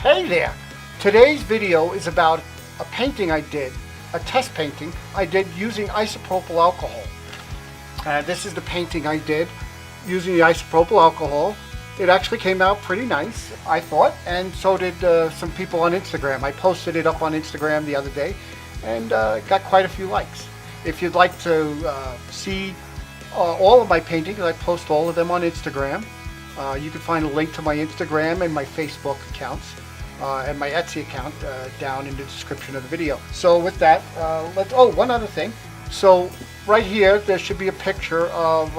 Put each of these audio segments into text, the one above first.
Hey there! Today's video is about a painting I did, a test painting I did using isopropyl alcohol. This is the painting I did using the isopropyl alcohol. It actually came out pretty nice, I thought, and so did some people on Instagram. I posted it up on Instagram the other day and got quite a few likes. If you'd like to see all of my paintings, I post all of them on Instagram. You can find a link to my Instagram and my Facebook accounts and my Etsy account down in the description of the video. So with that, one other thing. So right here, there should be a picture of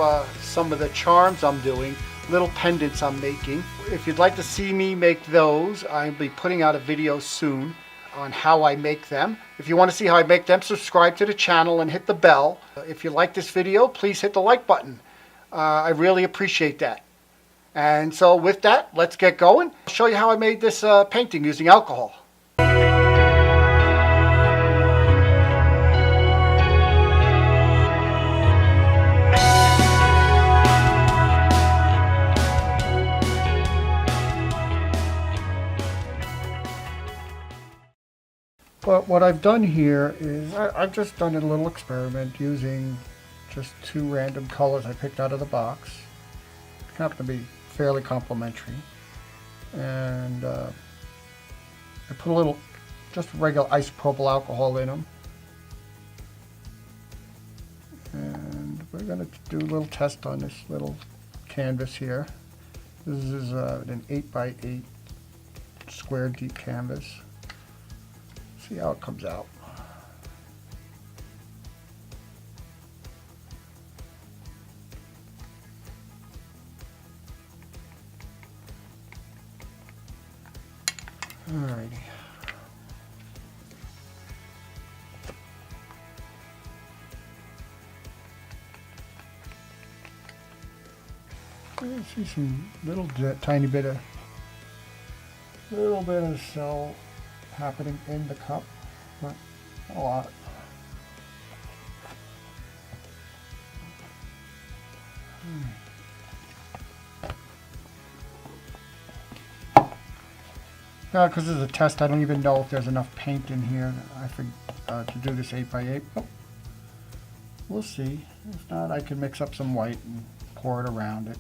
some of the charms I'm doing, little pendants I'm making. If you'd like to see me make those, I'll be putting out a video soon on how I make them. If you want to see how I make them, subscribe to the channel and hit the bell. If you like this video, please hit the like button. I really appreciate that. And so with that, let's get going. I'll show you how I made this painting using alcohol. But what I've done here is I've just done a little experiment using just two random colors I picked out of the box. It happen to be fairly complementary, and I put a little just regular isopropyl alcohol in them, and we're going to do a little test on this little canvas here. This is an 8x8 square deep canvas. See how it comes out. Alrighty. I see some little tiny bit of cell happening in the cup, but not a lot. Because this is a test, I don't even know if there's enough paint in here to do this 8x8. Oh, we'll see. If not, I can mix up some white and pour it around it.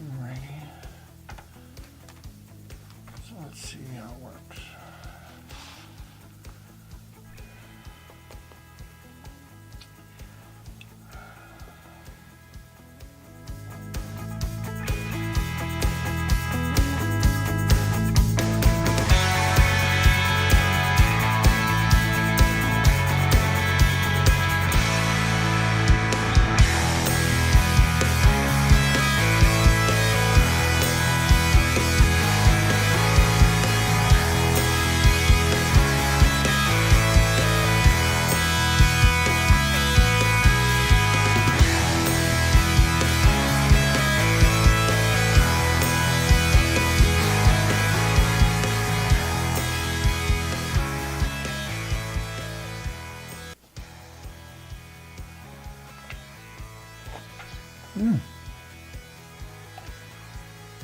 Alrighty. So let's see how it works.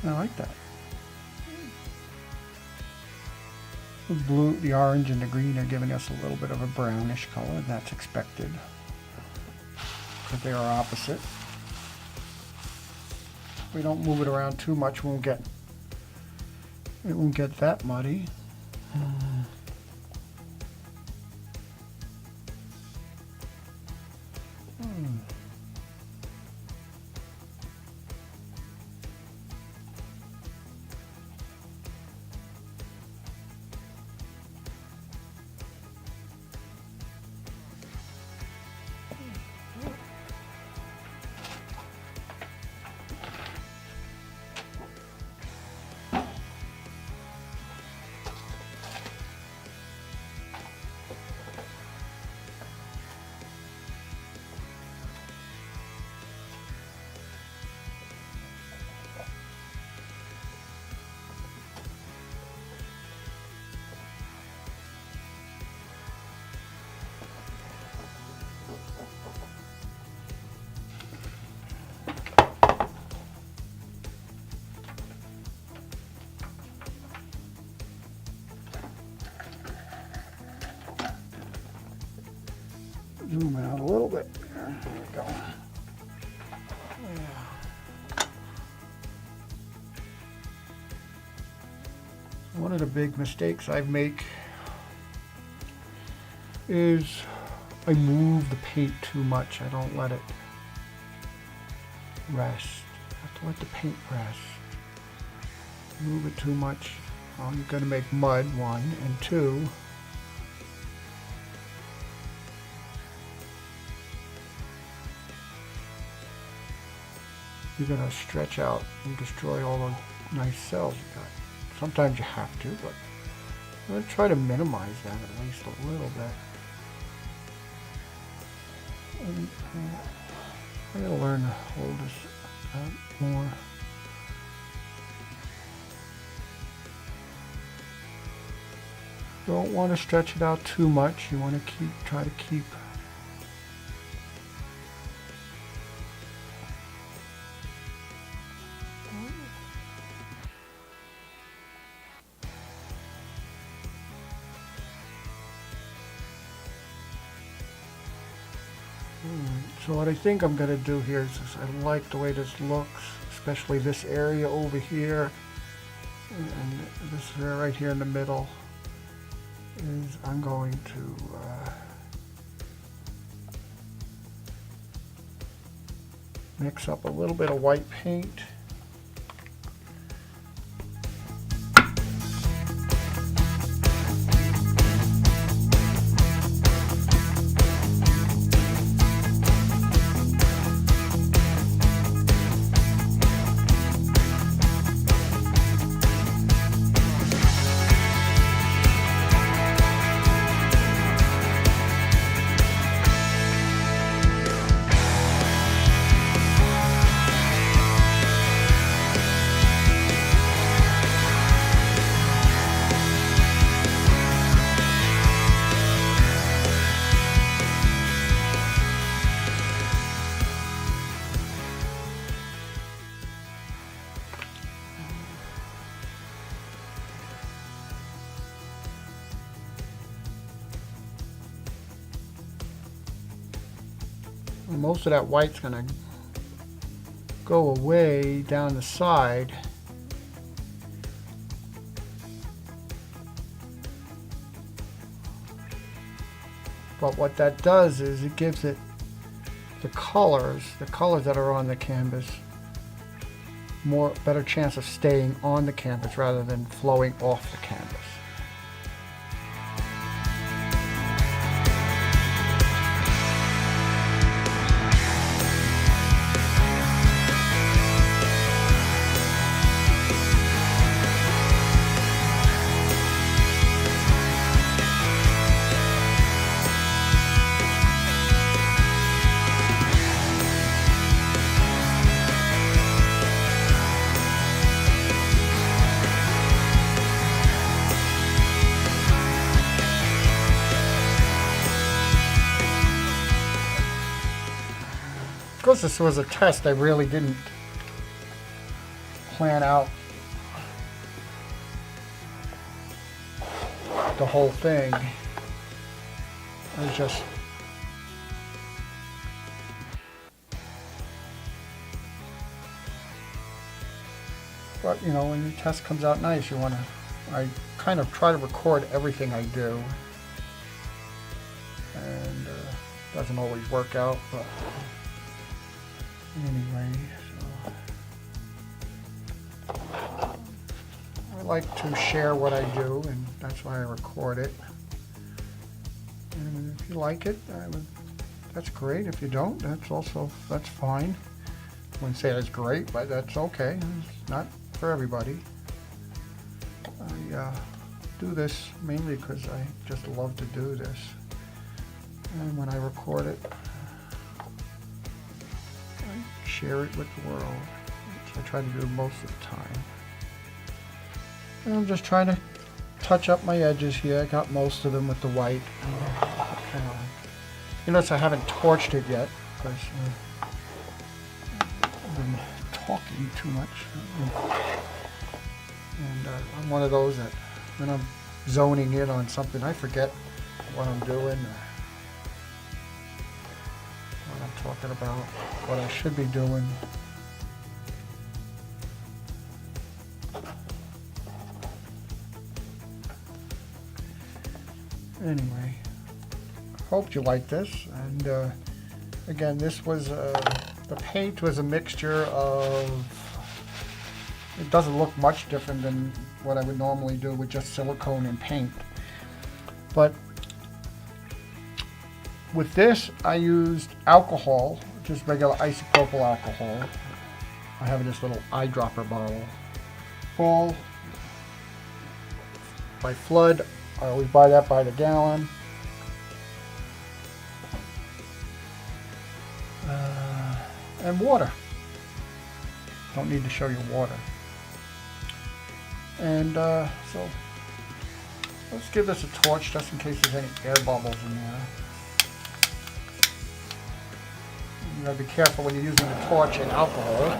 I like that. The blue, the orange, and the green are giving us a little bit of a brownish color, and that's expected because they are opposite. If we don't move it around too much, it won't get that muddy. zoom out a little bit. There we go. One of the big mistakes I make is I move the paint too much. I don't let it rest. I have to let the paint rest. Move it too much, well, you're going to make mud, one, and two, you're going to stretch out and destroy all the nice cells you got. Sometimes you have to, but I'm going to try to minimize that at least a little bit. I got to learn to hold this more. Don't want to stretch it out too much. You want to try to keep So what I think I'm going to do here is I like the way this looks, especially this area over here and this area right here in the middle. Is I'm going to mix up a little bit of white paint. And most of that white's going to go away down the side. But what that does is it gives it the colors that are on the canvas, better chance of staying on the canvas rather than flowing off the canvas. Because this was a test, I really didn't plan out the whole thing. I was just but you know, when your test comes out nice, you want to, I kind of try to record everything I do, and doesn't always work out, but anyway, so I like to share what I do, and that's why I record it. And if you like it, that's great. If you don't, that's fine. I wouldn't say that's great, but that's okay. It's not for everybody. I do this mainly because I just love to do this, and when I record it, share it with the world, which I try to do most of the time. And I'm just trying to touch up my edges here. I got most of them with the white. You notice I haven't torched it yet because I've been talking too much. And I'm one of those that when I'm zoning in on something, I forget what I'm doing. talking about, what I should be doing. Anyway, hope you like this. And again, this was the paint was a mixture of. It doesn't look much different than what I would normally do with just silicone and paint. But with this, I used alcohol, just regular isopropyl alcohol. I have this little eyedropper bottle. Full by Flood. I always buy that by the gallon. And water. Don't need to show you water. And so let's give this a torch just in case there's any air bubbles in there. You gotta be careful when you're using a torch and alcohol.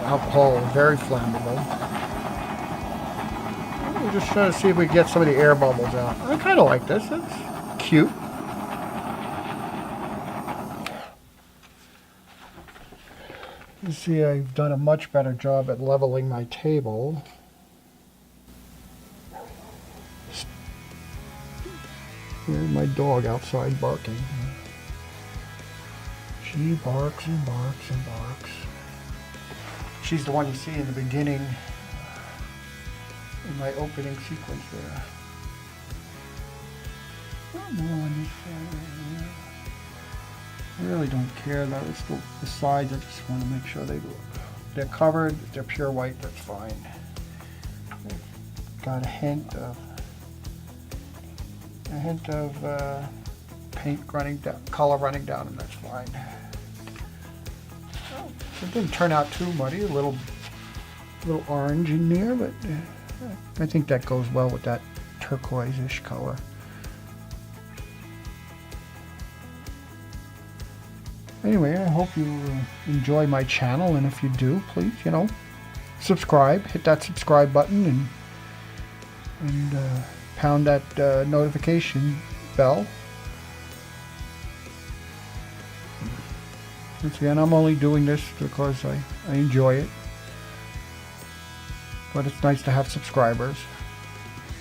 Alcohol is very flammable. We're just trying to see if we can get some of the air bubbles out. I kind of like this. It's cute. You see, I've done a much better job at leveling my table. Here's my dog outside barking. She barks and barks and barks. She's the one you see in the beginning, in my opening sequence there. Come on, this side. I really don't care though. It's the sides. I just want to make sure they're covered. If they're pure white, that's fine. Got a hint of paint running down, color running down, and that's fine. It didn't turn out too muddy. A little orange in there, but I think that goes well with that turquoise-ish color. Anyway, I hope you enjoy my channel, and if you do, please, subscribe. Hit that subscribe button and pound that notification bell. Once again, I'm only doing this because I enjoy it. But it's nice to have subscribers,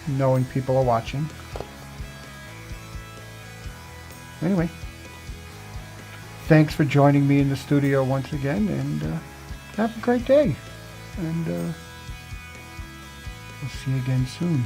knowing people are watching. Anyway. Thanks for joining me in the studio once again, and have a great day. And we'll see you again soon.